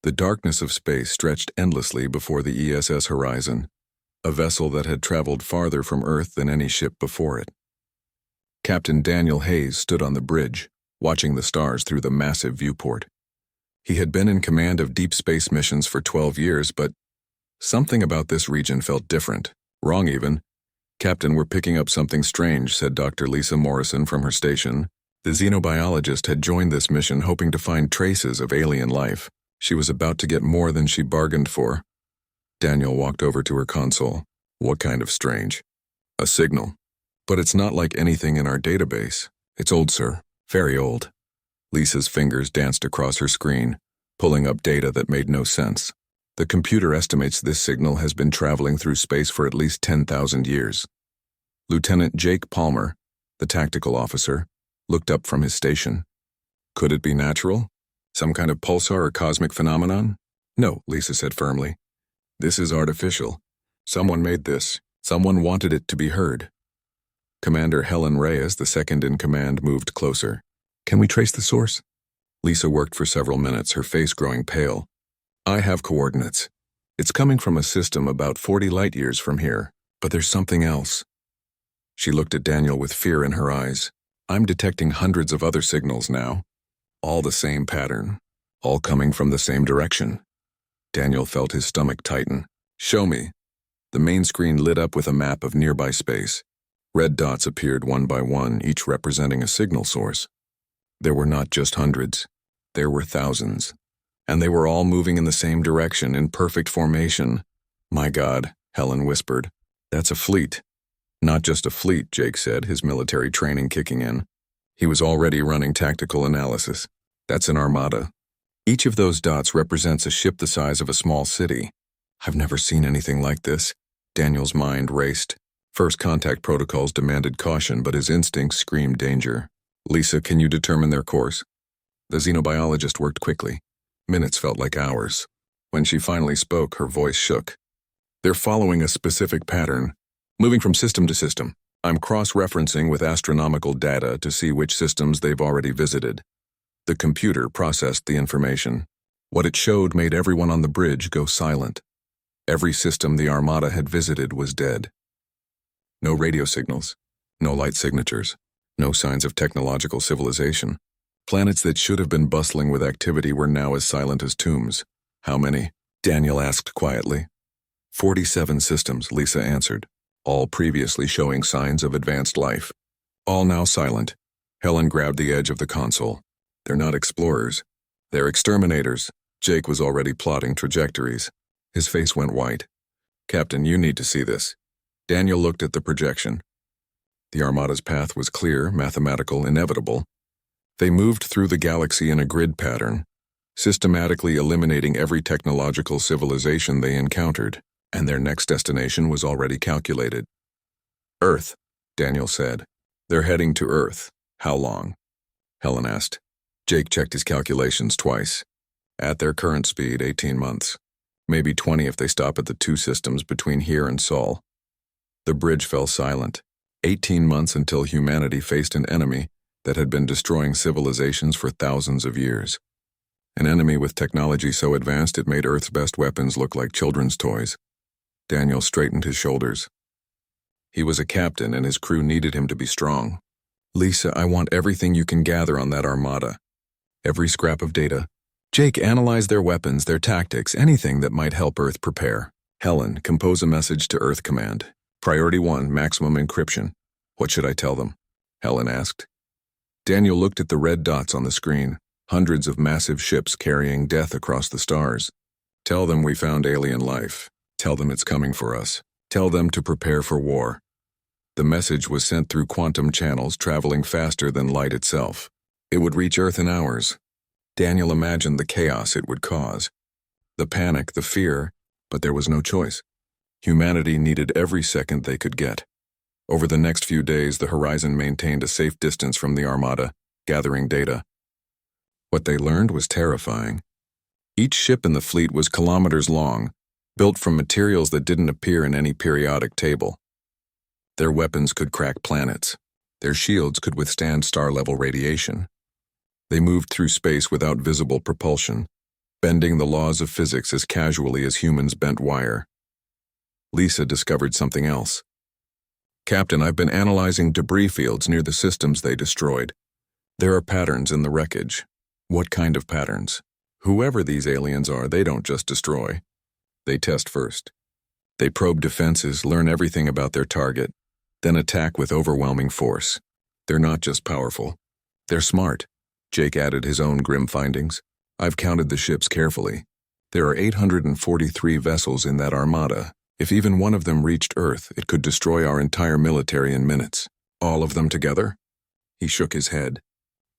The darkness of space stretched endlessly before the ESS horizon, a vessel that had traveled farther from Earth than any ship before it. Captain Daniel Hayes stood on the bridge, watching the stars through the massive viewport. He had been in command of deep space missions for 12 years, but something about this region felt different, wrong even. "Captain, we're picking up something strange," said Dr. Lisa Morrison from her station. The xenobiologist had joined this mission hoping to find traces of alien life. She was about to get more than she bargained for. Daniel walked over to her console. "What kind of strange?" "A signal. But it's not like anything in our database. It's old, sir. Very old." Lisa's fingers danced across her screen, pulling up data that made no sense. "The computer estimates this signal has been traveling through space for at least 10,000 years. Lieutenant Jake Palmer, the tactical officer, looked up from his station. "Could it be natural? Some kind of pulsar or cosmic phenomenon?" "No," Lisa said firmly. "This is artificial. Someone made this. Someone wanted it to be heard." Commander Helen Reyes, the second in command, moved closer. "Can we trace the source?" Lisa worked for several minutes, her face growing pale. "I have coordinates. It's coming from a system about 40 light years from here, but there's something else." She looked at Daniel with fear in her eyes. "I'm detecting hundreds of other signals now. All the same pattern. All coming from the same direction." Daniel felt his stomach tighten. "Show me." The main screen lit up with a map of nearby space. Red dots appeared one by one, each representing a signal source. There were not just hundreds. There were thousands. And they were all moving in the same direction, in perfect formation. "My God," Helen whispered. "That's a fleet." "Not just a fleet," Jake said, his military training kicking in. He was already running tactical analysis. "That's an armada. Each of those dots represents a ship the size of a small city. I've never seen anything like this." Daniel's mind raced. First contact protocols demanded caution, but his instincts screamed danger. "Lisa, can you determine their course?" The xenobiologist worked quickly. Minutes felt like hours. When she finally spoke, her voice shook. "They're following a specific pattern, moving from system to system. I'm cross-referencing with astronomical data to see which systems they've already visited." The computer processed the information. What it showed made everyone on the bridge go silent. Every system the Armada had visited was dead. No radio signals, no light signatures, no signs of technological civilization. Planets that should have been bustling with activity were now as silent as tombs. "How many?" Daniel asked quietly. 47 systems, Lisa answered, all previously showing signs of advanced life. All now silent. Helen grabbed the edge of the console. "They're not explorers. They're exterminators." Jake was already plotting trajectories. His face went white. "Captain, you need to see this." Daniel looked at the projection. The Armada's path was clear, mathematical, inevitable. They moved through the galaxy in a grid pattern, systematically eliminating every technological civilization they encountered, and their next destination was already calculated. "Earth," Daniel said. "They're heading to Earth. How long?" Helen asked. Jake checked his calculations twice. "At their current speed, 18 months. Maybe 20 if they stop at the two systems between here and Sol." The bridge fell silent. 18 months until humanity faced an enemy that had been destroying civilizations for thousands of years. An enemy with technology so advanced it made Earth's best weapons look like children's toys. Daniel straightened his shoulders. He was a captain and his crew needed him to be strong. "Lisa, I want everything you can gather on that Armada. Every scrap of data. Jake, analyze their weapons, their tactics, anything that might help Earth prepare. Helen, compose a message to Earth Command. Priority 1, maximum encryption." "What should I tell them?" Helen asked. Daniel looked at the red dots on the screen, hundreds of massive ships carrying death across the stars. "Tell them we found alien life. Tell them it's coming for us. Tell them to prepare for war." The message was sent through quantum channels traveling faster than light itself. It would reach Earth in hours. Daniel imagined the chaos it would cause. The panic, the fear, but there was no choice. Humanity needed every second they could get. Over the next few days, the Horizon maintained a safe distance from the Armada, gathering data. What they learned was terrifying. Each ship in the fleet was kilometers long, built from materials that didn't appear in any periodic table. Their weapons could crack planets. Their shields could withstand star-level radiation. They moved through space without visible propulsion. bending the laws of physics as casually as humans bent wire. Lisa discovered something else. "Captain, I've been analyzing debris fields near the systems they destroyed. There are patterns in the wreckage." "What kind of patterns?" "Whoever these aliens are, they don't just destroy. They test first. They probe defenses, learn everything about their target, then attack with overwhelming force. They're not just powerful. They're smart." Jake added his own grim findings. "I've counted the ships carefully. There are 843 vessels in that armada. If even one of them reached Earth, it could destroy our entire military in minutes." "All of them together?" He shook his head.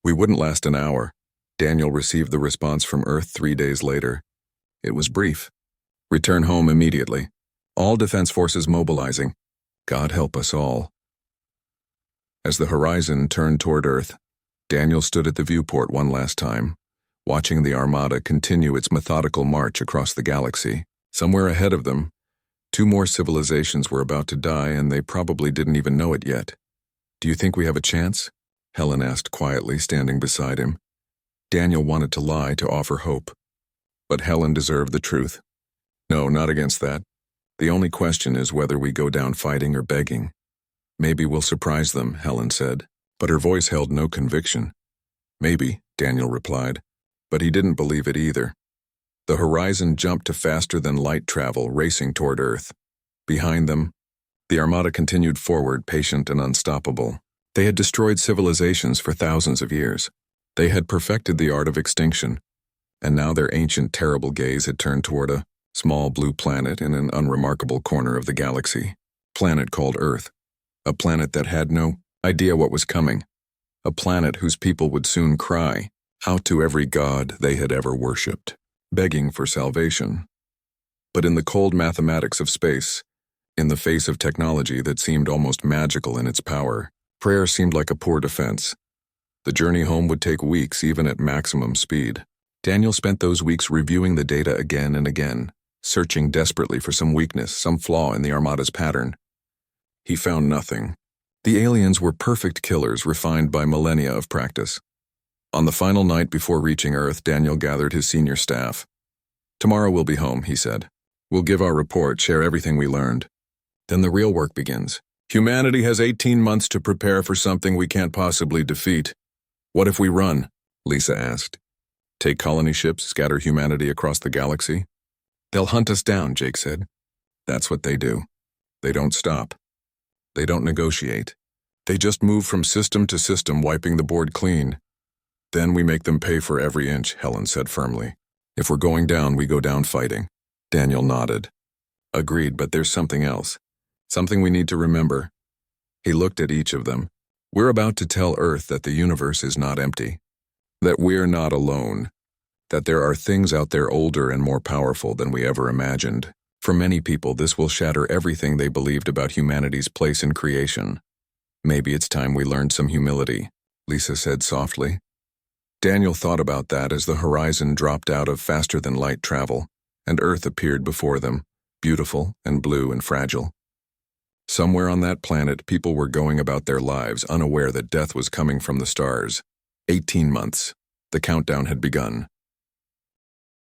"We wouldn't last an hour." Daniel received the response from Earth 3 days later. It was brief. "Return home immediately. All defense forces mobilizing. God help us all." As the horizon turned toward Earth, Daniel stood at the viewport one last time, watching the armada continue its methodical march across the galaxy. Somewhere ahead of them, 2 more civilizations were about to die, and they probably didn't even know it yet. "Do you think we have a chance?" Helen asked quietly, standing beside him. Daniel wanted to lie to offer hope, but Helen deserved the truth. "No, not against that. The only question is whether we go down fighting or begging." "Maybe we'll surprise them," Helen said, but her voice held no conviction. "Maybe," Daniel replied, but he didn't believe it either. The horizon jumped to faster-than-light travel, racing toward Earth. Behind them, the armada continued forward, patient and unstoppable. They had destroyed civilizations for thousands of years. They had perfected the art of extinction, and now their ancient, terrible gaze had turned toward a small blue planet in an unremarkable corner of the galaxy. Planet called Earth. A planet that had no idea what was coming. A planet whose people would soon cry out to every god they had ever worshipped, begging for salvation. But in the cold mathematics of space, in the face of technology that seemed almost magical in its power, prayer seemed like a poor defense. The journey home would take weeks, even at maximum speed. Daniel spent those weeks reviewing the data again and again, searching desperately for some weakness, some flaw in the armada's pattern. He found nothing. The aliens were perfect killers refined by millennia of practice. On the final night before reaching Earth, Daniel gathered his senior staff. "Tomorrow we'll be home," he said. "We'll give our report, share everything we learned. Then the real work begins. Humanity has 18 months to prepare for something we can't possibly defeat." "What if we run?" Lisa asked. "Take colony ships, scatter humanity across the galaxy?" "They'll hunt us down," Jake said. "That's what they do. They don't stop. They don't negotiate. They just move from system to system, wiping the board clean. Then we make them pay for every inch," Helen said firmly. "If we're going down, we go down fighting." Daniel nodded. "Agreed, but there's something else. Something we need to remember." He looked at each of them. "We're about to tell Earth that the universe is not empty. That we're not alone. That there are things out there older and more powerful than we ever imagined. For many people, this will shatter everything they believed about humanity's place in creation. Maybe it's time we learned some humility," Lisa said softly. Daniel thought about that as the horizon dropped out of faster-than-light travel, and Earth appeared before them, beautiful and blue and fragile. Somewhere on that planet, people were going about their lives unaware that death was coming from the stars. 18 months. The countdown had begun.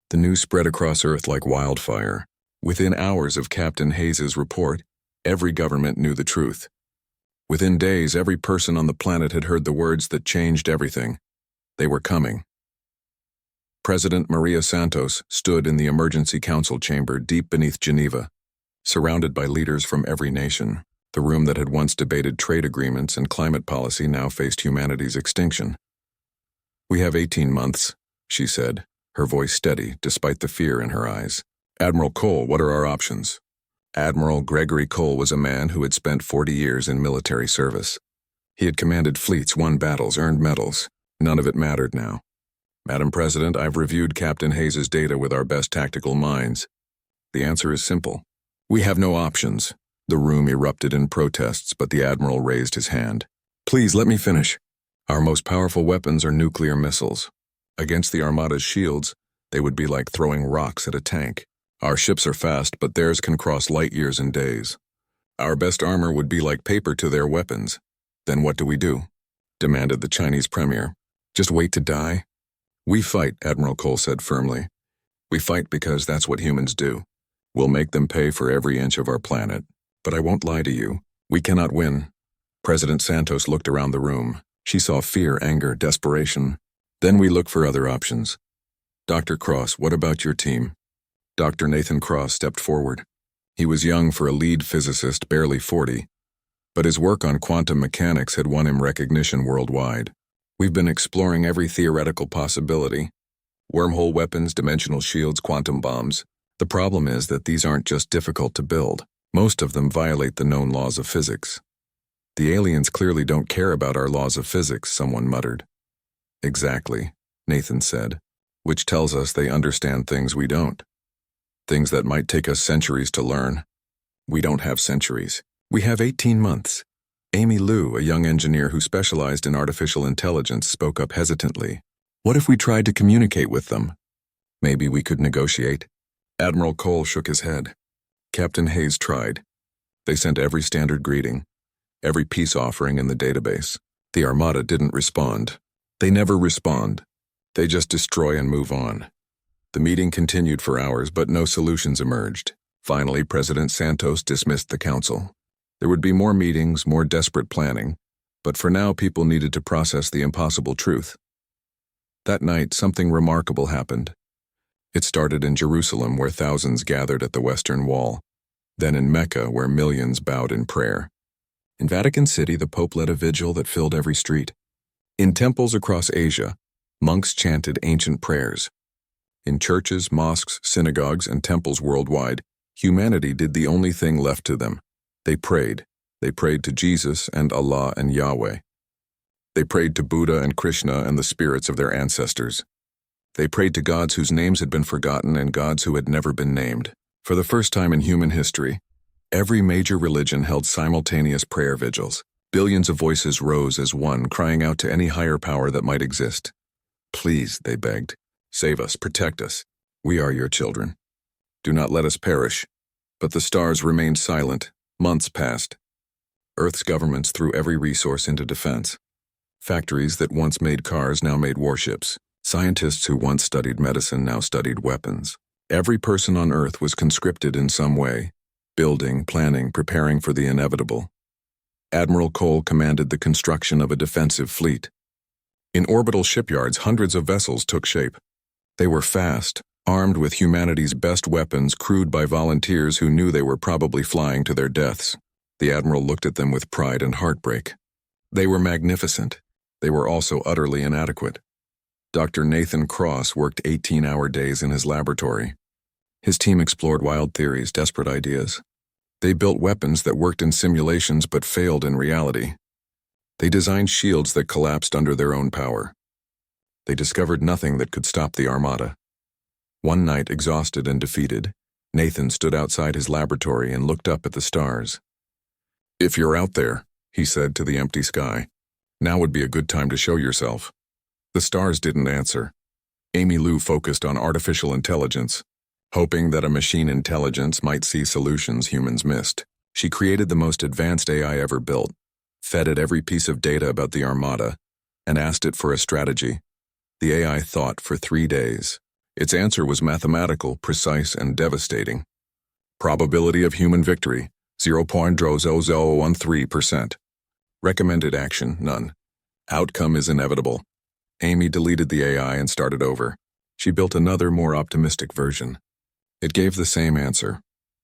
The news spread across Earth like wildfire. Within hours of Captain Hayes's report, every government knew the truth. Within days, every person on the planet had heard the words that changed everything. They were coming. President Maria Santos stood in the emergency council chamber deep beneath Geneva, surrounded by leaders from every nation. The room that had once debated trade agreements and climate policy now faced humanity's extinction. "We have 18 months, she said, her voice steady despite the fear in her eyes. "Admiral Cole, what are our options?" Admiral Gregory Cole was a man who had spent 40 years in military service. He had commanded fleets, won battles, earned medals. None of it mattered now. "Madam President, I've reviewed Captain Hayes's data with our best tactical minds. The answer is simple. We have no options." The room erupted in protests, but the Admiral raised his hand. "Please, let me finish. Our most powerful weapons are nuclear missiles. Against the Armada's shields, they would be like throwing rocks at a tank. Our ships are fast, but theirs can cross light years in days. Our best armor would be like paper to their weapons. Then what do?" demanded the Chinese premier. "Just wait to die?" "We fight," Admiral Cole said firmly. We fight because that's what humans do. We'll make them pay for every inch of our planet. But I won't lie to you. We cannot win. President Santos looked around the room. She saw fear, anger, desperation. Then we look for other options. Dr. Cross, what about your team? Dr. Nathan Cross stepped forward. He was young for a lead physicist, barely 40. But his work on quantum mechanics had won him recognition worldwide. We've been exploring every theoretical possibility. Wormhole weapons, dimensional shields, quantum bombs. The problem is that these aren't just difficult to build. Most of them violate the known laws of physics. The aliens clearly don't care about our laws of physics, someone muttered. Exactly, Nathan said, which tells us they understand things we don't. Things that might take us centuries to learn. We don't have centuries. We have 18 months. Amy Liu, a young engineer who specialized in artificial intelligence, spoke up hesitantly. What if we tried to communicate with them? Maybe we could negotiate. Admiral Cole shook his head. Captain Hayes tried. They sent every standard greeting, every peace offering in the database. The Armada didn't respond. They never respond. They just destroy and move on. The meeting continued for hours, but no solutions emerged. Finally, President Santos dismissed the council. There would be more meetings, more desperate planning, but for now people needed to process the impossible truth. That night, something remarkable happened. It started in Jerusalem, where thousands gathered at the Western Wall, then in Mecca, where millions bowed in prayer. In Vatican City, the Pope led a vigil that filled every street. In temples across Asia, monks chanted ancient prayers. In churches, mosques, synagogues, and temples worldwide, humanity did the only thing left to them. They prayed. They prayed to Jesus and Allah and Yahweh. They prayed to Buddha and Krishna and the spirits of their ancestors. They prayed to gods whose names had been forgotten and gods who had never been named. For the first time in human history, every major religion held simultaneous prayer vigils. Billions of voices rose as one, crying out to any higher power that might exist. Please, they begged, save us, protect us. We are your children. Do not let us perish. But the stars remained silent. Months passed. Earth's governments threw every resource into defense. Factories that once made cars now made warships. Scientists who once studied medicine now studied weapons. Every person on Earth was conscripted in some way, building, planning, preparing for the inevitable. Admiral Cole commanded the construction of a defensive fleet. In orbital shipyards, hundreds of vessels took shape. They were fast, armed with humanity's best weapons, crewed by volunteers who knew they were probably flying to their deaths. The Admiral looked at them with pride and heartbreak. They were magnificent. They were also utterly inadequate. Dr. Nathan Cross worked 18-hour days in his laboratory. His team explored wild theories, desperate ideas. They built weapons that worked in simulations but failed in reality. They designed shields that collapsed under their own power. They discovered nothing that could stop the Armada. One night, exhausted and defeated, Nathan stood outside his laboratory and looked up at the stars. "If you're out there," he said to the empty sky, "now would be a good time to show yourself." The stars didn't answer. Amy Liu focused on artificial intelligence, hoping that a machine intelligence might see solutions humans missed. She created the most advanced AI ever built, fed it every piece of data about the Armada, and asked it for a strategy. The AI thought for 3 days. Its answer was mathematical, precise, and devastating. Probability of human victory, 0.0013%. Recommended action, none. Outcome is inevitable. Amy deleted the AI and started over. She built another, more optimistic version. It gave the same answer.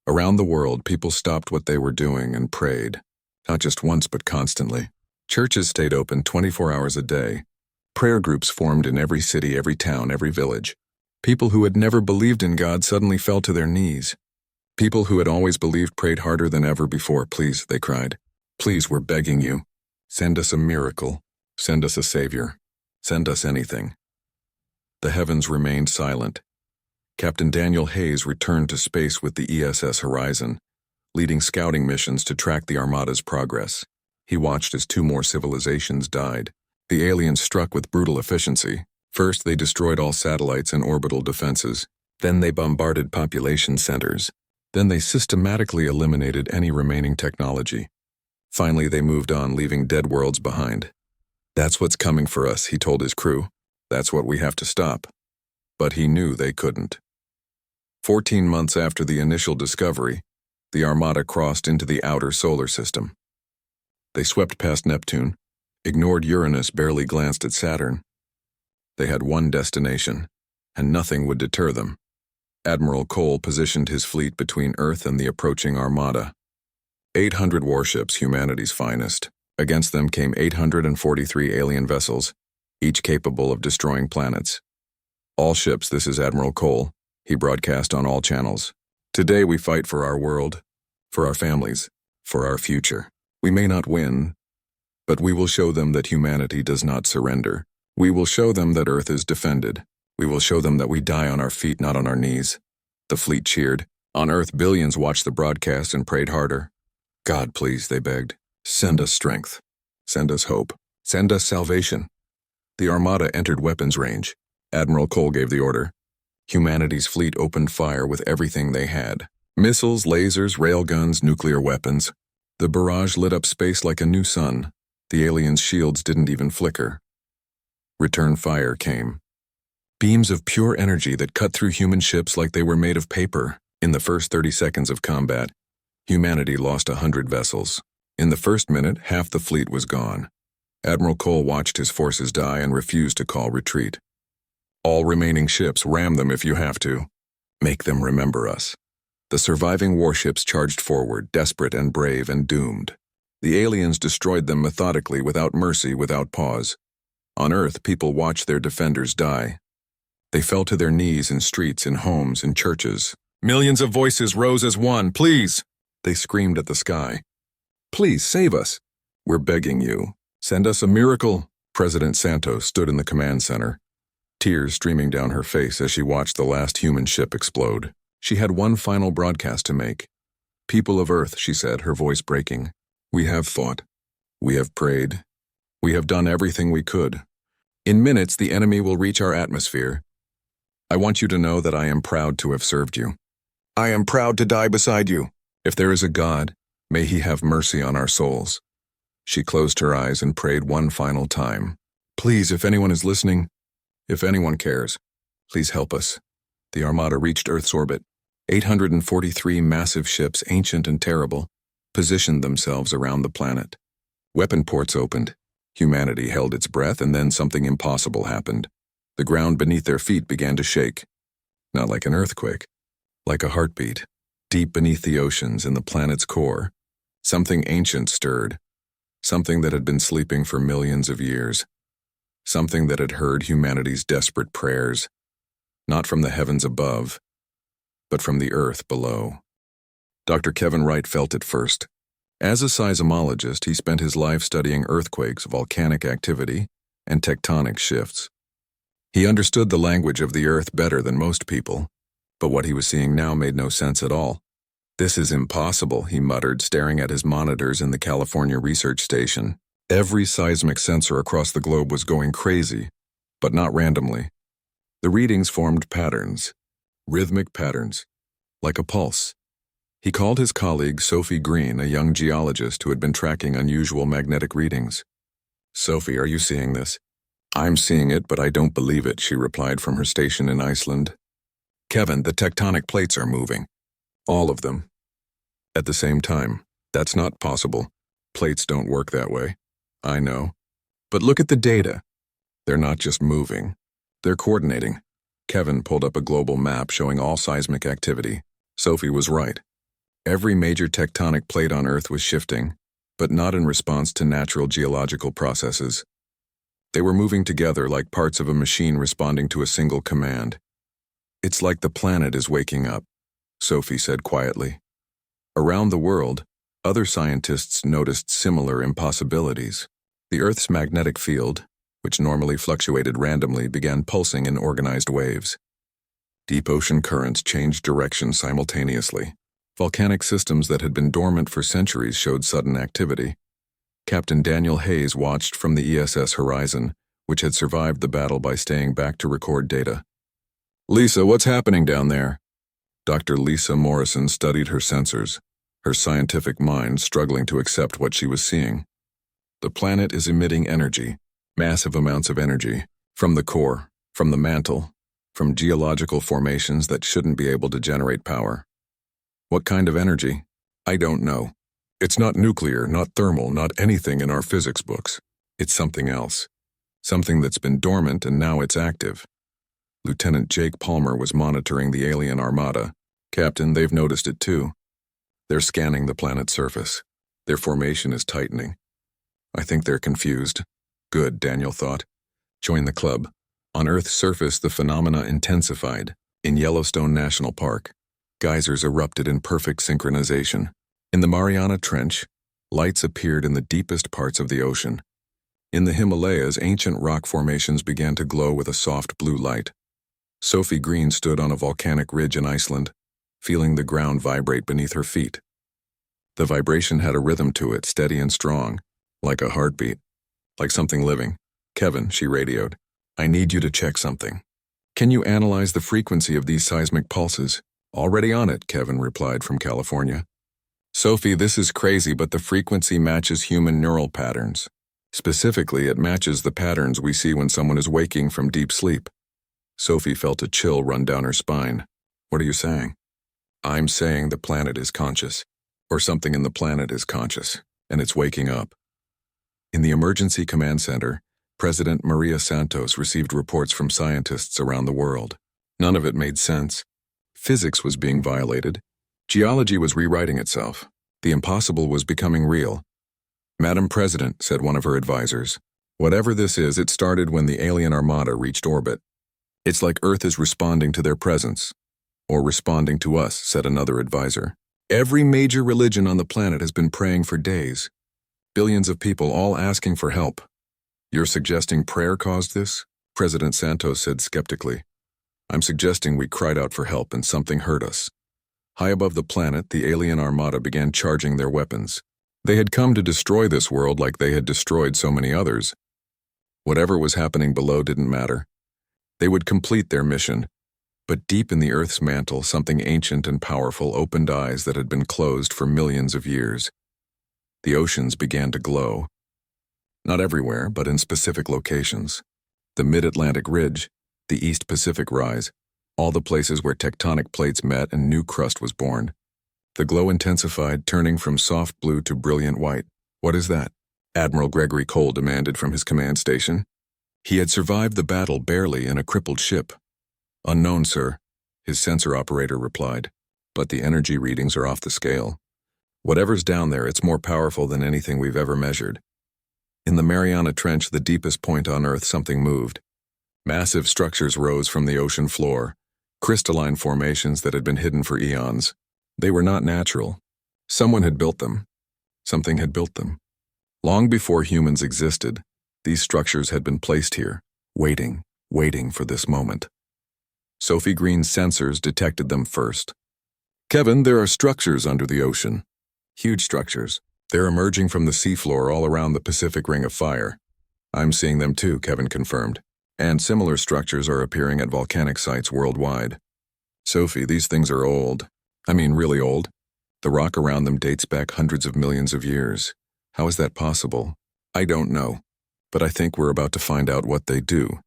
Around the world, people stopped what they were doing and prayed. Not just once, but constantly. Churches stayed open 24 hours a day. Prayer groups formed in every city, every town, every village. People who had never believed in God suddenly fell to their knees. People who had always believed prayed harder than ever before. "Please," they cried. "Please, we're begging you. Send us a miracle. Send us a savior. Send us anything." The heavens remained silent. Captain Daniel Hayes returned to space with the ESS Horizon, leading scouting missions to track the Armada's progress. He watched as 2 more civilizations died. The aliens struck with brutal efficiency. First, they destroyed all satellites and orbital defenses. Then they bombarded population centers. Then they systematically eliminated any remaining technology. Finally, they moved on, leaving dead worlds behind. "That's what's coming for us," he told his crew. "That's what we have to stop." But he knew they couldn't. 14 months after the initial discovery, the Armada crossed into the outer solar system. They swept past Neptune, ignored Uranus, barely glanced at Saturn. They had one destination, and nothing would deter them. Admiral Cole positioned his fleet between Earth and the approaching Armada. 800 warships, humanity's finest. Against them came 843 alien vessels, each capable of destroying planets. All ships, this is Admiral Cole, he broadcast on all channels. Today we fight for our world, for our families, for our future. We may not win, but we will show them that humanity does not surrender. We will show them that Earth is defended. We will show them that we die on our feet, not on our knees. The fleet cheered. On Earth, billions watched the broadcast and prayed harder. God, please, they begged. Send us strength. Send us hope. Send us salvation. The Armada entered weapons range. Admiral Cole gave the order. Humanity's fleet opened fire with everything they had. Missiles, lasers, railguns, nuclear weapons. The barrage lit up space like a new sun. The aliens' shields didn't even flicker. Return fire came. Beams of pure energy that cut through human ships like they were made of paper. In the first 30 seconds of combat, humanity lost 100 vessels. In the first minute, half the fleet was gone. Admiral Cole watched his forces die and refused to call retreat. All remaining ships, ram them if you have to. Make them remember us. The surviving warships charged forward, desperate and brave and doomed. The aliens destroyed them methodically, without mercy, without pause. On Earth, people watched their defenders die. They fell to their knees in streets, in homes, in churches. Millions of voices rose as one. Please! They screamed at the sky. Please, save us. We're begging you. Send us a miracle. President Santos stood in the command center, tears streaming down her face as she watched the last human ship explode. She had one final broadcast to make. People of Earth, she said, her voice breaking. We have fought. We have prayed. We have done everything we could. In minutes, the enemy will reach our atmosphere. I want you to know that I am proud to have served you. I am proud to die beside you. If there is a God, may he have mercy on our souls. She closed her eyes and prayed one final time. Please, if anyone is listening, if anyone cares, please help us. The Armada reached Earth's orbit. 843 massive ships, ancient and terrible, positioned themselves around the planet. Weapon ports opened. Humanity held its breath, and then something impossible happened. The ground beneath their feet began to shake. Not like an earthquake, like a heartbeat. Deep beneath the oceans, in the planet's core, something ancient stirred. Something that had been sleeping for millions of years. Something that had heard humanity's desperate prayers. Not from the heavens above, but from the earth below. Dr. Kevin Wright felt it first. As a seismologist, he spent his life studying earthquakes, volcanic activity, and tectonic shifts. He understood the language of the earth better than most people, but what he was seeing now made no sense at all. This is impossible, he muttered, staring at his monitors in the California research station. Every seismic sensor across the globe was going crazy, but not randomly. The readings formed patterns, rhythmic patterns, like a pulse. He called his colleague Sophie Green, a young geologist who had been tracking unusual magnetic readings. Sophie, are you seeing this? I'm seeing it, but I don't believe it, she replied from her station in Iceland. Kevin, the tectonic plates are moving. All of them. At the same time. That's not possible. Plates don't work that way. I know. But look at the data. They're not just moving. They're coordinating. Kevin pulled up a global map showing all seismic activity. Sophie was right. Every major tectonic plate on Earth was shifting, but not in response to natural geological processes. They were moving together like parts of a machine responding to a single command. It's like the planet is waking up, Sophie said quietly. Around the world, other scientists noticed similar impossibilities. The Earth's magnetic field, which normally fluctuated randomly, began pulsing in organized waves. Deep ocean currents changed direction simultaneously. Volcanic systems that had been dormant for centuries showed sudden activity. Captain Daniel Hayes watched from the ESS Horizon, which had survived the battle by staying back to record data. Lisa, what's happening down there? Dr. Lisa Morrison studied her sensors, her scientific mind struggling to accept what she was seeing. The planet is emitting energy, massive amounts of energy, from the core, from the mantle, from geological formations that shouldn't be able to generate power. What kind of energy? I don't know. It's not nuclear, not thermal, not anything in our physics books. It's something else. Something that's been dormant and now it's active. Lieutenant Jake Palmer was monitoring the alien armada. Captain, they've noticed it too. They're scanning the planet's surface. Their formation is tightening. I think they're confused. Good, Daniel thought. Join the club. On Earth's surface, the phenomena intensified. In Yellowstone National Park, geysers erupted in perfect synchronization. In the Mariana Trench, lights appeared in the deepest parts of the ocean. In the Himalayas, ancient rock formations began to glow with a soft blue light. Sophie Green stood on a volcanic ridge in Iceland, feeling the ground vibrate beneath her feet. The vibration had a rhythm to it, steady and strong, like a heartbeat, like something living. Kevin, she radioed, I need you to check something. Can you analyze the frequency of these seismic pulses? Already on it, Kevin replied from California. Sophie, this is crazy, but the frequency matches human neural patterns. Specifically, it matches the patterns we see when someone is waking from deep sleep. Sophie felt a chill run down her spine. What are you saying? I'm saying the planet is conscious, or something in the planet is conscious, and it's waking up. In the Emergency Command Center, President Maria Santos received reports from scientists around the world. None of it made sense. Physics was being violated. Geology was rewriting itself. The impossible was becoming real. Madam President, said one of her advisors, whatever this is, it started when the alien armada reached orbit. It's like Earth is responding to their presence. Or responding to us, said another advisor. Every major religion on the planet has been praying for days. Billions of people all asking for help. You're suggesting prayer caused this? President Santos said skeptically. I'm suggesting we cried out for help and something hurt us. High above the planet, the alien armada began charging their weapons. They had come to destroy this world like they had destroyed so many others. Whatever was happening below didn't matter. They would complete their mission. But deep in the Earth's mantle, something ancient and powerful opened eyes that had been closed for millions of years. The oceans began to glow. Not everywhere, but in specific locations. The Mid-Atlantic Ridge, the East Pacific Rise, all the places where tectonic plates met and new crust was born. The glow intensified, turning from soft blue to brilliant white. What is that? Admiral Gregory Cole demanded from his command station. He had survived the battle barely in a crippled ship. Unknown, sir, his sensor operator replied, but the energy readings are off the scale. Whatever's down there, it's more powerful than anything we've ever measured. In the Mariana Trench, the deepest point on Earth, something moved. Massive structures rose from the ocean floor, crystalline formations that had been hidden for eons. They were not natural. Someone had built them. Something had built them. Long before humans existed, these structures had been placed here, waiting for this moment. Sophie Green's sensors detected them first. Kevin, there are structures under the ocean. Huge structures. They're emerging from the seafloor all around the Pacific Ring of Fire. I'm seeing them too, Kevin confirmed. And similar structures are appearing at volcanic sites worldwide. Sophie, these things are old. I mean, really old. The rock around them dates back hundreds of millions of years. How is that possible? I don't know. But I think we're about to find out what they do.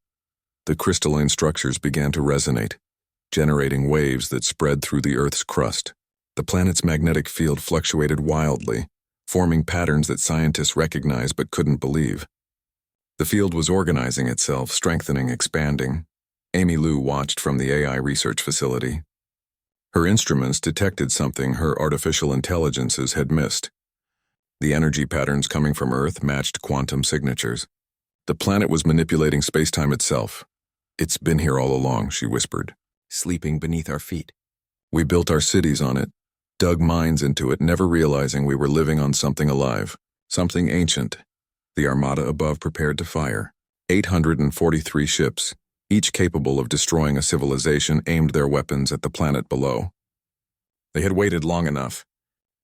The crystalline structures began to resonate, generating waves that spread through the Earth's crust. The planet's magnetic field fluctuated wildly, forming patterns that scientists recognized but couldn't believe. The field was organizing itself, strengthening, expanding. Amy Lou watched from the AI research facility. Her instruments detected something her artificial intelligences had missed. The energy patterns coming from Earth matched quantum signatures. The planet was manipulating space-time itself. It's been here all along, she whispered, sleeping beneath our feet. We built our cities on it, dug mines into it, never realizing we were living on something alive, something ancient. The armada above prepared to fire. 843 ships, each capable of destroying a civilization, aimed their weapons at the planet below. They had waited long enough.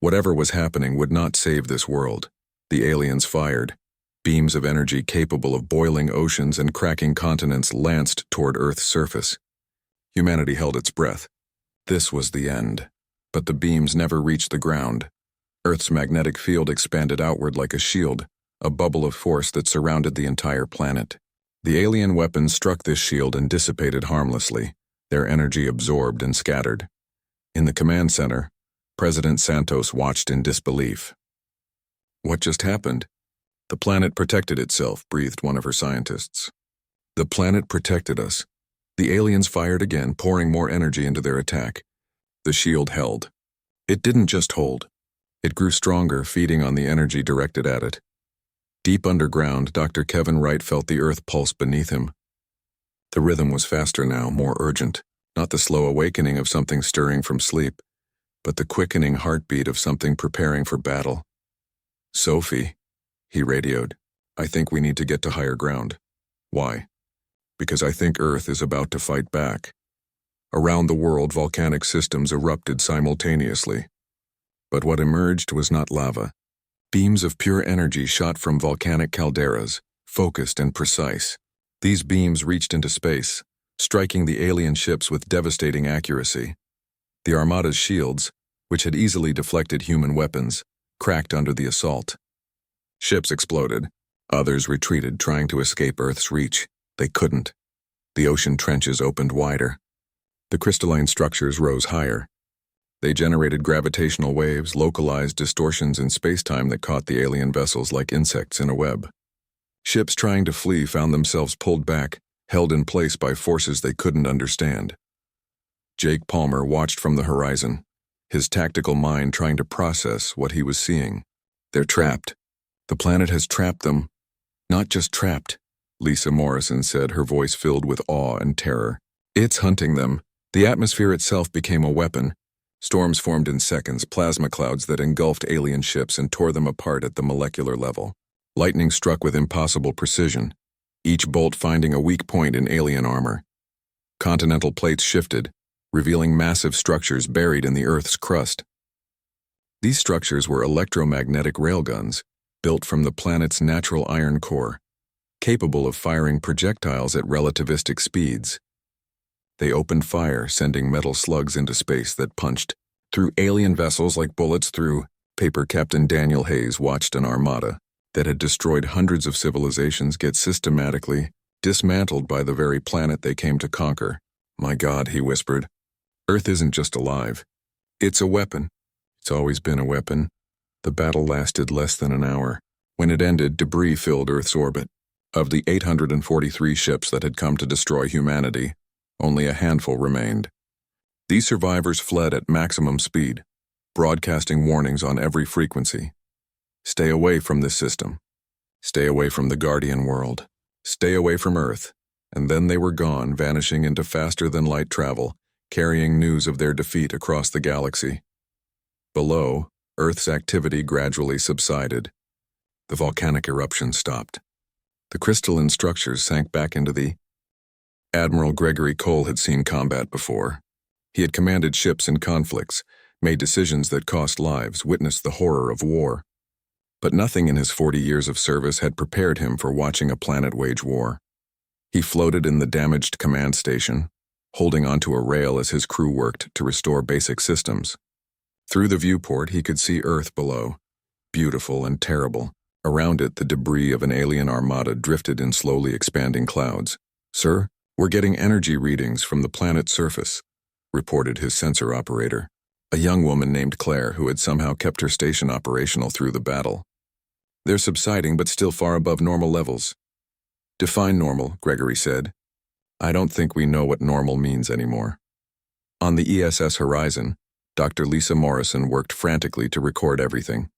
Whatever was happening would not save this world. The aliens fired. Beams of energy capable of boiling oceans and cracking continents lanced toward Earth's surface. Humanity held its breath. This was the end. But the beams never reached the ground. Earth's magnetic field expanded outward like a shield, a bubble of force that surrounded the entire planet. The alien weapons struck this shield and dissipated harmlessly, their energy absorbed and scattered. In the command center, President Santos watched in disbelief. What just happened? The planet protected itself, breathed one of her scientists. The planet protected us. The aliens fired again, pouring more energy into their attack. The shield held. It didn't just hold. It grew stronger, feeding on the energy directed at it. Deep underground, Dr. Kevin Wright felt the earth pulse beneath him. The rhythm was faster now, more urgent, not the slow awakening of something stirring from sleep, but the quickening heartbeat of something preparing for battle. "Sophie," he radioed, "I think we need to get to higher ground." "Why?" "Because I think Earth is about to fight back." Around the world, volcanic systems erupted simultaneously. But what emerged was not lava. Beams of pure energy shot from volcanic calderas, focused and precise. These beams reached into space, striking the alien ships with devastating accuracy. The Armada's shields, which had easily deflected human weapons, cracked under the assault. Ships exploded. Others retreated, trying to escape Earth's reach. They couldn't. The ocean trenches opened wider. The crystalline structures rose higher. They generated gravitational waves, localized distortions in space-time that caught the alien vessels like insects in a web. Ships trying to flee found themselves pulled back, held in place by forces they couldn't understand. Jake Palmer watched from the horizon, his tactical mind trying to process what he was seeing. They're trapped. The planet has trapped them. Not just trapped, Lisa Morrison said, her voice filled with awe and terror. It's hunting them. The atmosphere itself became a weapon. Storms formed in seconds, plasma clouds that engulfed alien ships and tore them apart at the molecular level. Lightning struck with impossible precision, each bolt finding a weak point in alien armor. Continental plates shifted, revealing massive structures buried in the Earth's crust. These structures were electromagnetic railguns, built from the planet's natural iron core, capable of firing projectiles at relativistic speeds. They opened fire, sending metal slugs into space that punched through alien vessels like bullets through paper. Captain Daniel Hayes watched an armada that had destroyed hundreds of civilizations get systematically dismantled by the very planet they came to conquer. "My God," he whispered, "Earth isn't just alive. It's a weapon. It's always been a weapon." The battle lasted less than an hour. When it ended, debris filled Earth's orbit. Of the 843 ships that had come to destroy humanity, only a handful remained. These survivors fled at maximum speed, broadcasting warnings on every frequency. Stay away from this system. Stay away from the Guardian world. Stay away from Earth. And then they were gone, vanishing into faster-than-light travel, carrying news of their defeat across the galaxy. Below, Earth's activity gradually subsided. The volcanic eruption stopped. The crystalline structures sank back into the... Admiral Gregory Cole had seen combat before. He had commanded ships in conflicts, made decisions that cost lives, witnessed the horror of war. But nothing in his 40 years of service had prepared him for watching a planet wage war. He floated in the damaged command station, holding onto a rail as his crew worked to restore basic systems. Through the viewport, he could see Earth below, beautiful and terrible. Around it, the debris of an alien armada drifted in slowly expanding clouds. "Sir, we're getting energy readings from the planet's surface," reported his sensor operator, a young woman named Claire who had somehow kept her station operational through the battle. "They're subsiding, but still far above normal levels." "Define normal," Gregory said. "I don't think we know what normal means anymore." On the ESS horizon, Dr. Lisa Morrison worked frantically to record everything.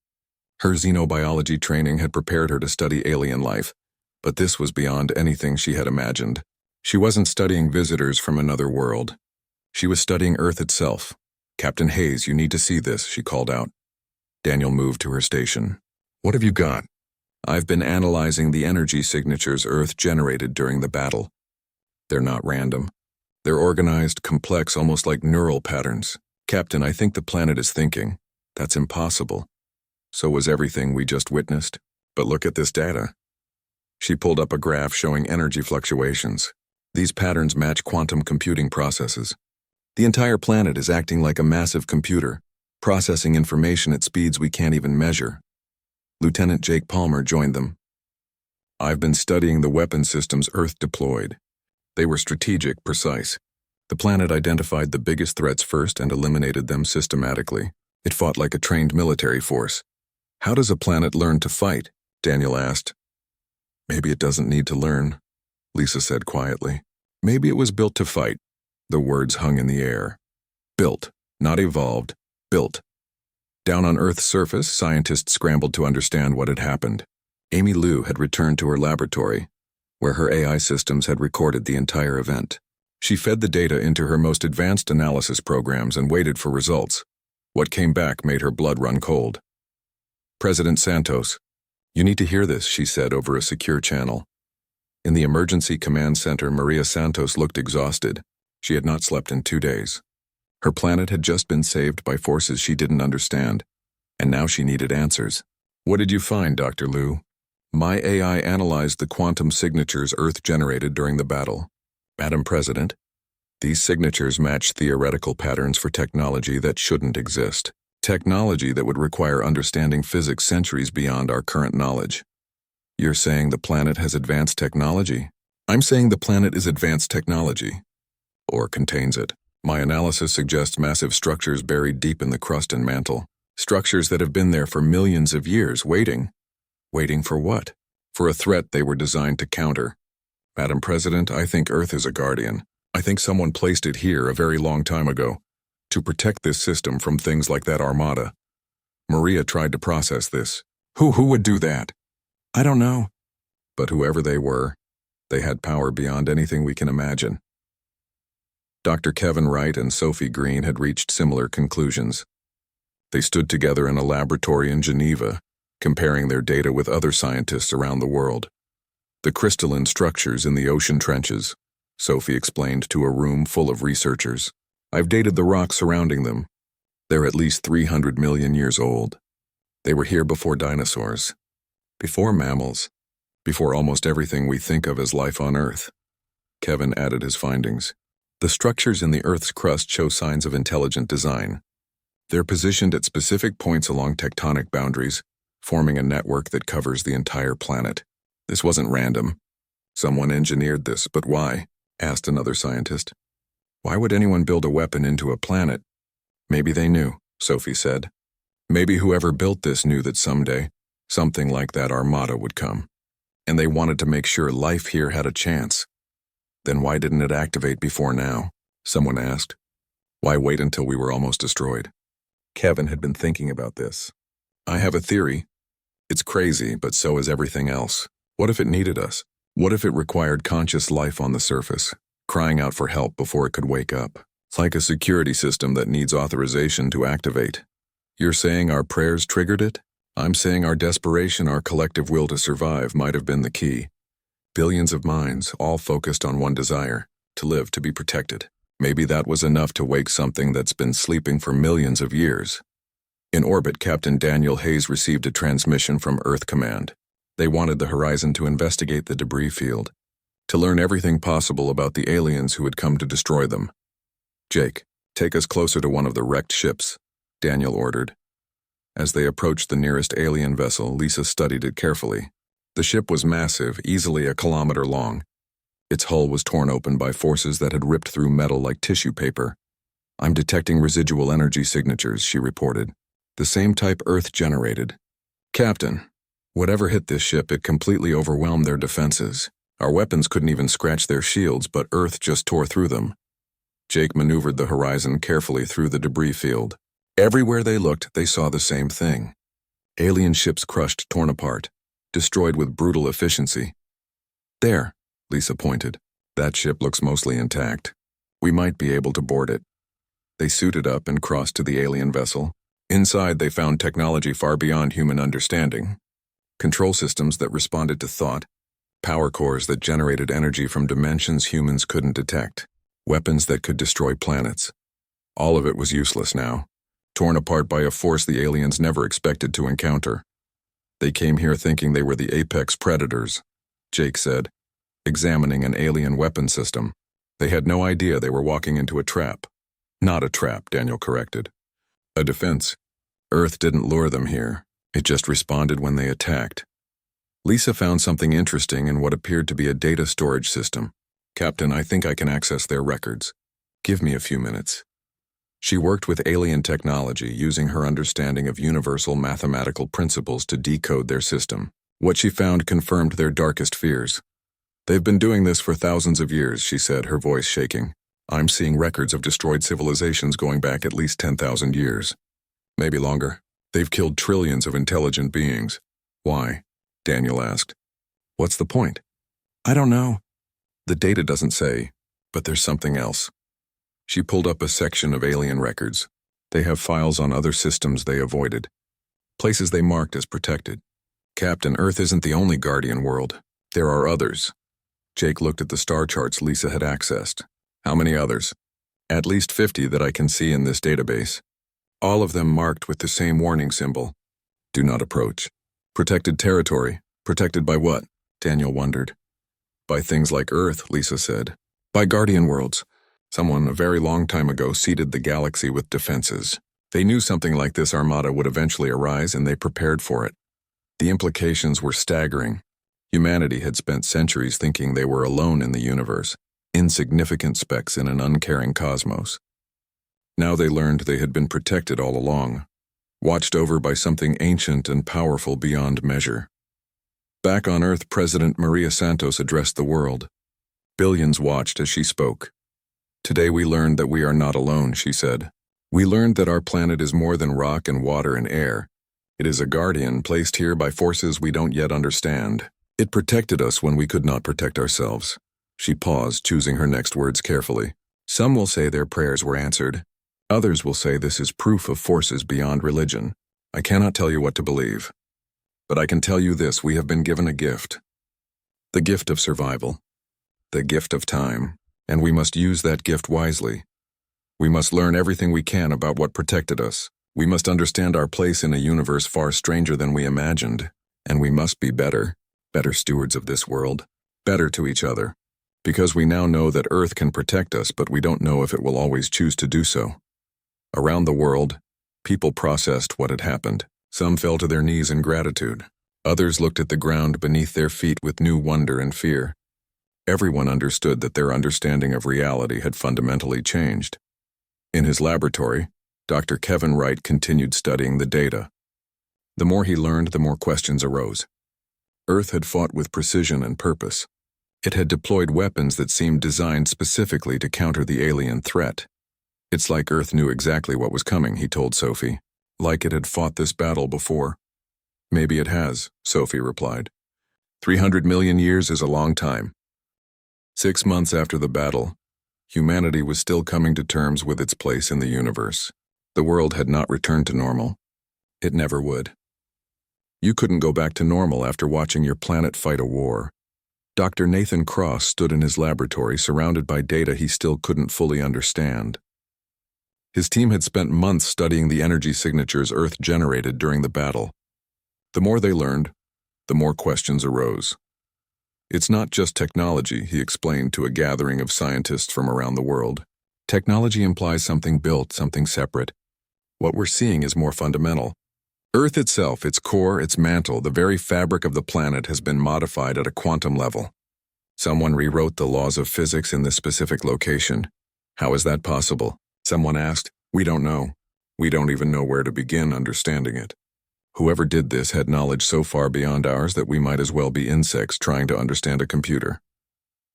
Her xenobiology training had prepared her to study alien life, but this was beyond anything she had imagined. She wasn't studying visitors from another world. She was studying Earth itself. "Captain Hayes, you need to see this," she called out. Daniel moved to her station. "What have you got?" "I've been analyzing the energy signatures Earth generated during the battle. They're not random. They're organized, complex, almost like neural patterns. Captain, I think the planet is thinking. That's impossible. So was everything we just witnessed. But look at this data." She pulled up a graph showing energy fluctuations. These patterns match quantum computing processes. The entire planet is acting like a massive computer, processing information at speeds we can't even measure. Lieutenant Jake Palmer joined them. I've been studying the weapon systems Earth deployed. They were strategic, precise. The planet identified the biggest threats first and eliminated them systematically. It fought like a trained military force. How does a planet learn to fight? Daniel asked. Maybe it doesn't need to learn, Lisa said quietly. Maybe it was built to fight. The words hung in the air. Built, not evolved, built. Down on Earth's surface, scientists scrambled to understand what had happened. Amy Lou had returned to her laboratory, where her AI systems had recorded the entire event. She fed the data into her most advanced analysis programs and waited for results. What came back made her blood run cold. President Santos, you need to hear this, she said over a secure channel. In the emergency command center, Maria Santos looked exhausted. She had not slept in 2 days. Her planet had just been saved by forces she didn't understand, and now she needed answers. What did you find, Dr. Liu? My AI analyzed the quantum signatures Earth generated during the battle. Madam President, these signatures match theoretical patterns for technology that shouldn't exist. Technology that would require understanding physics centuries beyond our current knowledge. You're saying the planet has advanced technology? I'm saying the planet is advanced technology, or contains it. My analysis suggests massive structures buried deep in the crust and mantle. Structures that have been there for millions of years, waiting. Waiting for what? For a threat they were designed to counter. Madam President, I think Earth is a guardian. I think someone placed it here a very long time ago, to protect this system from things like that armada. Maria tried to process this. Who would do that? I don't know. But whoever they were, they had power beyond anything we can imagine. Dr. Kevin Wright and Sophie Green had reached similar conclusions. They stood together in a laboratory in Geneva, comparing their data with other scientists around the world. The crystalline structures in the ocean trenches, Sophie explained to a room full of researchers. I've dated the rocks surrounding them. They're at least 300 million years old. They were here before dinosaurs, before mammals, before almost everything we think of as life on Earth. Kevin added his findings. The structures in the Earth's crust show signs of intelligent design. They're positioned at specific points along tectonic boundaries, forming a network that covers the entire planet. This wasn't random. Someone engineered this, but why? Asked another scientist. Why would anyone build a weapon into a planet? Maybe they knew, Sophie said. Maybe whoever built this knew that someday, something like that armada would come. And they wanted to make sure life here had a chance. Then why didn't it activate before now? Someone asked. Why wait until we were almost destroyed? Kevin had been thinking about this. I have a theory. It's crazy, but so is everything else. What if it needed us? What if it required conscious life on the surface, crying out for help before it could wake up? It's like a security system that needs authorization to activate. You're saying our prayers triggered it? I'm saying our desperation, our collective will to survive might have been the key. Billions of minds, all focused on one desire, to live, to be protected. Maybe that was enough to wake something that's been sleeping for millions of years. In orbit, Captain Daniel Hayes received a transmission from Earth Command. They wanted the Horizon to investigate the debris field, to learn everything possible about the aliens who had come to destroy them. Jake, take us closer to one of the wrecked ships, Daniel ordered. As they approached the nearest alien vessel, Lisa studied it carefully. The ship was massive, easily 1 kilometer long. Its hull was torn open by forces that had ripped through metal like tissue paper. I'm detecting residual energy signatures, she reported. The same type Earth generated. Captain, whatever hit this ship, it completely overwhelmed their defenses. Our weapons couldn't even scratch their shields, but Earth just tore through them. Jake maneuvered the Horizon carefully through the debris field. Everywhere they looked, they saw the same thing. Alien ships crushed, torn apart, destroyed with brutal efficiency. There, Lisa pointed. That ship looks mostly intact. We might be able to board it. They suited up and crossed to the alien vessel. Inside, they found technology far beyond human understanding. Control systems that responded to thought, power cores that generated energy from dimensions humans couldn't detect, weapons that could destroy planets. All of it was useless now, torn apart by a force the aliens never expected to encounter. They came here thinking they were the apex predators, Jake said, examining an alien weapon system. They had no idea they were walking into a trap. Not a trap, Daniel corrected. A defense. Earth didn't lure them here. It just responded when they attacked. Lisa found something interesting in what appeared to be a data storage system. Captain, I think I can access their records. Give me a few minutes. She worked with alien technology, using her understanding of universal mathematical principles to decode their system. What she found confirmed their darkest fears. They've been doing this for thousands of years, she said, her voice shaking. I'm seeing records of destroyed civilizations going back at least 10,000 years. Maybe longer. They've killed trillions of intelligent beings. Why? Daniel asked. What's the point? I don't know. The data doesn't say, but there's something else. She pulled up a section of alien records. They have files on other systems they avoided, places they marked as protected. Captain, Earth isn't the only guardian world. There are others. Jake looked at the star charts Lisa had accessed. How many others? At least 50 that I can see in this database. All of them marked with the same warning symbol. Do not approach. Protected territory. Protected by what? Daniel wondered. By things like Earth, Lisa said. By guardian worlds. Someone a very long time ago seeded the galaxy with defenses. They knew something like this armada would eventually arise, and they prepared for it. The implications were staggering. Humanity had spent centuries thinking they were alone in the universe, insignificant specks in an uncaring cosmos. Now they learned they had been protected all along, watched over by something ancient and powerful beyond measure. Back on Earth, President Maria Santos addressed the world. Billions watched as she spoke. Today we learned that we are not alone, she said. We learned that our planet is more than rock and water and air. It is a guardian placed here by forces we don't yet understand. It protected us when we could not protect ourselves. She paused, choosing her next words carefully. Some will say their prayers were answered. Others will say this is proof of forces beyond religion. I cannot tell you what to believe. But I can tell you this, we have been given a gift. The gift of survival. The gift of time. And we must use that gift wisely. We must learn everything we can about what protected us. We must understand our place in a universe far stranger than we imagined. And we must be better stewards of this world, better to each other. Because we now know that Earth can protect us, but we don't know if it will always choose to do so. Around the world, people processed what had happened. Some fell to their knees in gratitude. Others looked at the ground beneath their feet with new wonder and fear. Everyone understood that their understanding of reality had fundamentally changed. In his laboratory, Dr. Kevin Wright continued studying the data. The more he learned, the more questions arose. Earth had fought with precision and purpose. It had deployed weapons that seemed designed specifically to counter the alien threat. It's like Earth knew exactly what was coming, he told Sophie. Like it had fought this battle before. Maybe it has, Sophie replied. 300 million years is a long time. 6 months after the battle, humanity was still coming to terms with its place in the universe. The world had not returned to normal. It never would. You couldn't go back to normal after watching your planet fight a war. Dr. Nathan Cross stood in his laboratory surrounded by data he still couldn't fully understand. His team had spent months studying the energy signatures Earth generated during the battle. The more they learned, the more questions arose. It's not just technology, he explained to a gathering of scientists from around the world. Technology implies something built, something separate. What we're seeing is more fundamental. Earth itself, its core, its mantle, the very fabric of the planet has been modified at a quantum level. Someone rewrote the laws of physics in this specific location. How is that possible? Someone asked. We don't know. We don't even know where to begin understanding it. Whoever did this had knowledge so far beyond ours that we might as well be insects trying to understand a computer.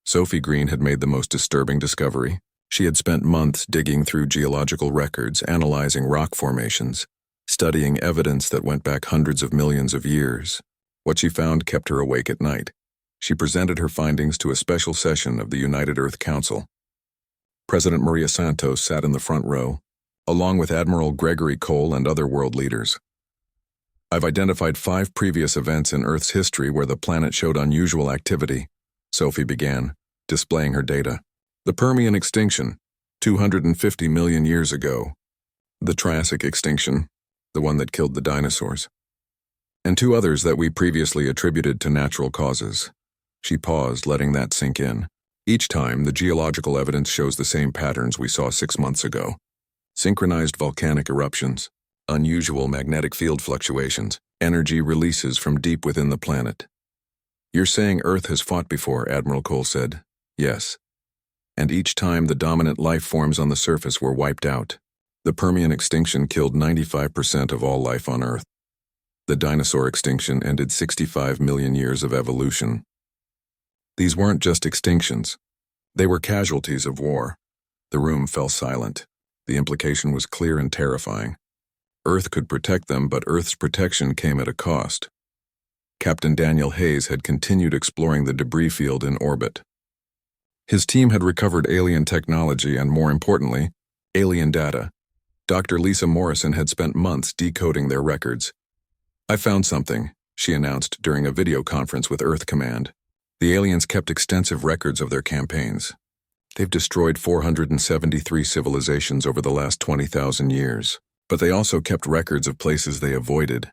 Sophie Green had made the most disturbing discovery. She had spent months digging through geological records, analyzing rock formations, studying evidence that went back hundreds of millions of years. What she found kept her awake at night. She presented her findings to a special session of the United Earth Council. President Maria Santos sat in the front row, along with Admiral Gregory Cole and other world leaders. I've identified 5 previous events in Earth's history where the planet showed unusual activity, Sophie began, displaying her data. The Permian extinction, 250 million years ago. The Triassic extinction, the one that killed the dinosaurs. And 2 others that we previously attributed to natural causes. She paused, letting that sink in. Each time, the geological evidence shows the same patterns we saw 6 months ago. Synchronized volcanic eruptions, unusual magnetic field fluctuations, energy releases from deep within the planet. You're saying Earth has fought before, Admiral Cole said. Yes. And each time the dominant life forms on the surface were wiped out. The Permian extinction killed 95% of all life on Earth. The dinosaur extinction ended 65 million years of evolution. These weren't just extinctions. They were casualties of war. The room fell silent. The implication was clear and terrifying. Earth could protect them, but Earth's protection came at a cost. Captain Daniel Hayes had continued exploring the debris field in orbit. His team had recovered alien technology and, more importantly, alien data. Dr. Lisa Morrison had spent months decoding their records. I found something, she announced during a video conference with Earth Command. The aliens kept extensive records of their campaigns. They've destroyed 473 civilizations over the last 20,000 years, but they also kept records of places they avoided.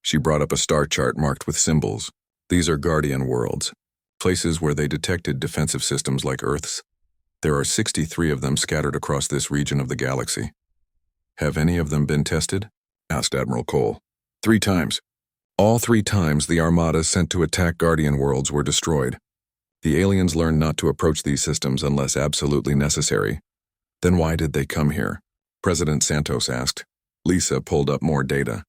She brought up a star chart marked with symbols. These are guardian worlds, places where they detected defensive systems like Earth's. There are 63 of them scattered across this region of the galaxy. Have any of them been tested? Asked Admiral Cole. 3 times. All 3 times the armadas sent to attack guardian worlds were destroyed. The aliens learned not to approach these systems unless absolutely necessary. Then why did they come here? President Santos asked. Lisa pulled up more data.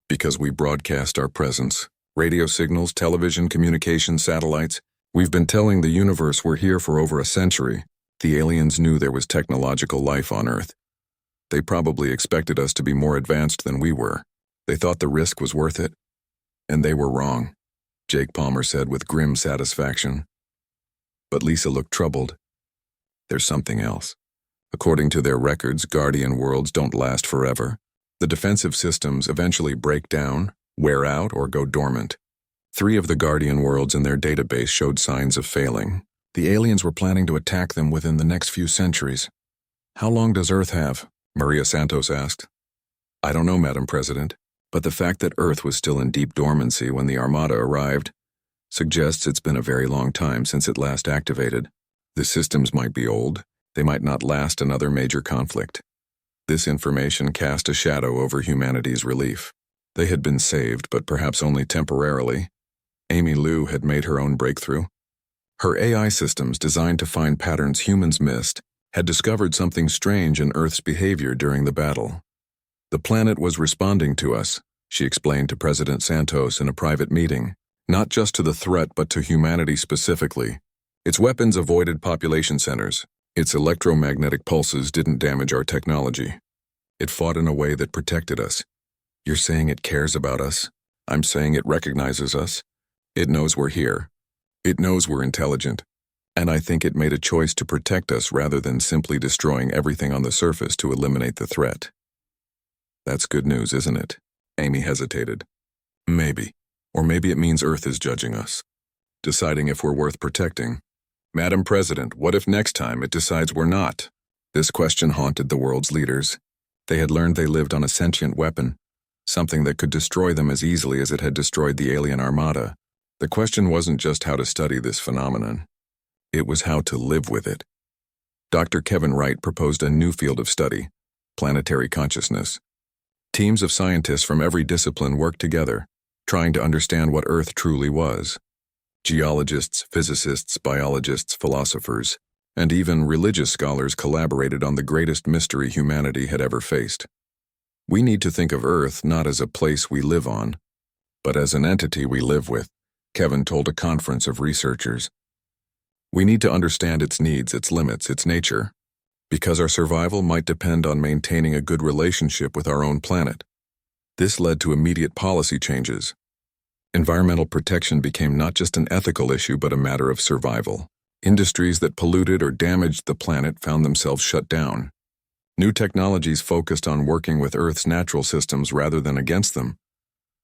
Because we broadcast our presence. Radio signals, television, communication, satellites. We've been telling the universe we're here for over a century. The aliens knew there was technological life on Earth. They probably expected us to be more advanced than we were. They thought the risk was worth it. And they were wrong, Jake Palmer said with grim satisfaction. But Lisa looked troubled. There's something else. According to their records, guardian worlds don't last forever. The defensive systems eventually break down, wear out, or go dormant. 3 of the guardian worlds in their database showed signs of failing. The aliens were planning to attack them within the next few centuries. How long does Earth have? Maria Santos asked. I don't know, Madam President, but the fact that Earth was still in deep dormancy when the Armada arrived suggests it's been a very long time since it last activated. The systems might be old. They might not last another major conflict. This information cast a shadow over humanity's relief. They had been saved, but perhaps only temporarily. Amy Liu had made her own breakthrough. Her AI systems, designed to find patterns humans missed, had discovered something strange in Earth's behavior during the battle. The planet was responding to us, she explained to President Santos in a private meeting, not just to the threat but to humanity specifically. Its weapons avoided population centers. Its electromagnetic pulses didn't damage our technology. It fought in a way that protected us. You're saying it cares about us? I'm saying it recognizes us. It knows we're here. It knows we're intelligent. And I think it made a choice to protect us rather than simply destroying everything on the surface to eliminate the threat. That's good news, isn't it? Amy hesitated. Maybe. Or maybe it means Earth is judging us, deciding if we're worth protecting. Madam President, what if next time it decides we're not? This question haunted the world's leaders. They had learned they lived on a sentient weapon, something that could destroy them as easily as it had destroyed the alien armada. The question wasn't just how to study this phenomenon. It was how to live with it. Dr. Kevin Wright proposed a new field of study, planetary consciousness. Teams of scientists from every discipline worked together, trying to understand what Earth truly was. Geologists, physicists, biologists, philosophers, and even religious scholars collaborated on the greatest mystery humanity had ever faced. We need to think of Earth not as a place we live on, but as an entity we live with, Kevin told a conference of researchers. We need to understand its needs, its limits, its nature, because our survival might depend on maintaining a good relationship with our own planet. This led to immediate policy changes. Environmental protection became not just an ethical issue but a matter of survival. Industries that polluted or damaged the planet found themselves shut down. New technologies focused on working with Earth's natural systems rather than against them.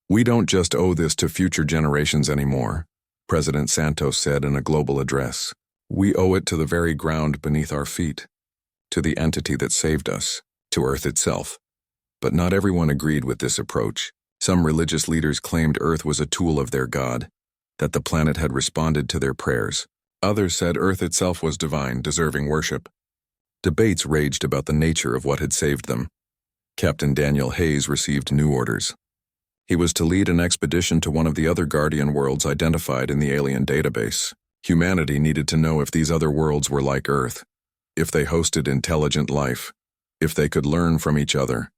We don't just owe this to future generations anymore, President Santos said in a global address. We owe it to the very ground beneath our feet, to the entity that saved us, to Earth itself. But not everyone agreed with this approach. Some religious leaders claimed Earth was a tool of their God, that the planet had responded to their prayers. Others said Earth itself was divine, deserving worship. Debates raged about the nature of what had saved them. Captain Daniel Hayes received new orders. He was to lead an expedition to one of the other Guardian worlds identified in the alien database. Humanity needed to know if these other worlds were like Earth, if they hosted intelligent life, if they could learn from each other.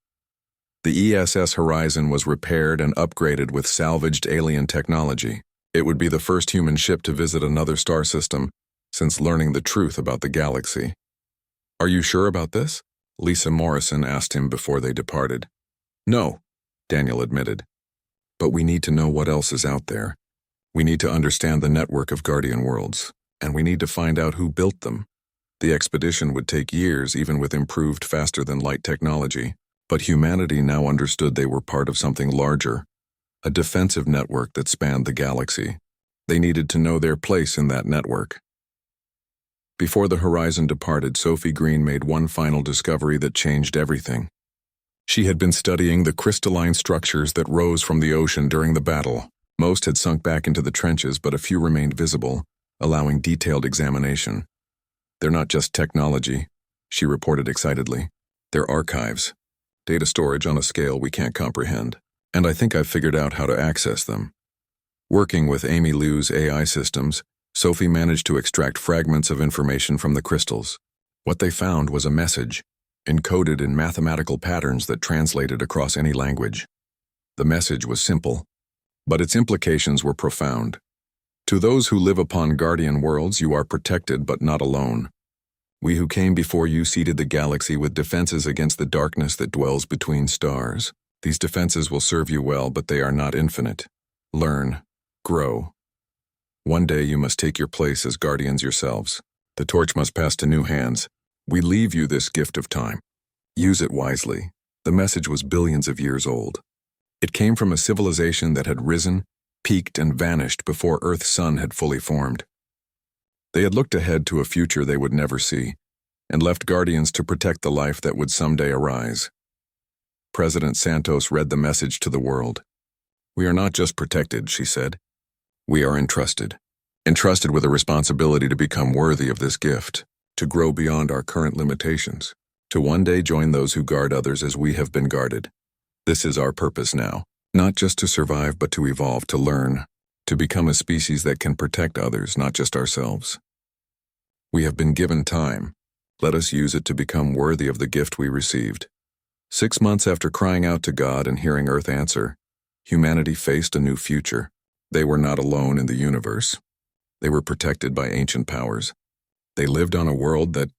The ESS Horizon was repaired and upgraded with salvaged alien technology. It would be the first human ship to visit another star system since learning the truth about the galaxy. "Are you sure about this?" Lisa Morrison asked him before they departed. "No," Daniel admitted. "But we need to know what else is out there. We need to understand the network of Guardian worlds, and we need to find out who built them." The expedition would take years, even with improved faster-than-light technology, but humanity now understood they were part of something larger, a defensive network that spanned the galaxy. They needed to know their place in that network. Before the Horizon departed, Sophie Green made one final discovery that changed everything. She had been studying the crystalline structures that rose from the ocean during the battle. Most had sunk back into the trenches, but a few remained visible, allowing detailed examination. "They're not just technology," she reported excitedly. "They're archives. Data storage on a scale we can't comprehend. And I think I've figured out how to access them." Working with Amy Liu's AI systems, Sophie managed to extract fragments of information from the crystals. What they found was a message, encoded in mathematical patterns that translated across any language. The message was simple, but its implications were profound. "To those who live upon Guardian worlds, you are protected but not alone. We who came before you seeded the galaxy with defenses against the darkness that dwells between stars. These defenses will serve you well, but they are not infinite. Learn, grow. One day you must take your place as guardians yourselves. The torch must pass to new hands. We leave you this gift of time. Use it wisely." The message was billions of years old. It came from a civilization that had risen, peaked, and vanished before Earth's sun had fully formed. They had looked ahead to a future they would never see, and left guardians to protect the life that would someday arise. President Santos read the message to the world. "We are not just protected," she said. "We are entrusted. Entrusted with a responsibility to become worthy of this gift, to grow beyond our current limitations, to one day join those who guard others as we have been guarded. This is our purpose now, not just to survive but to evolve, to learn, to become a species that can protect others, not just ourselves. We have been given time. Let us use it to become worthy of the gift we received." 6 months after crying out to God and hearing Earth answer, humanity faced a new future. They were not alone in the universe. They were protected by ancient powers. They lived on a world that,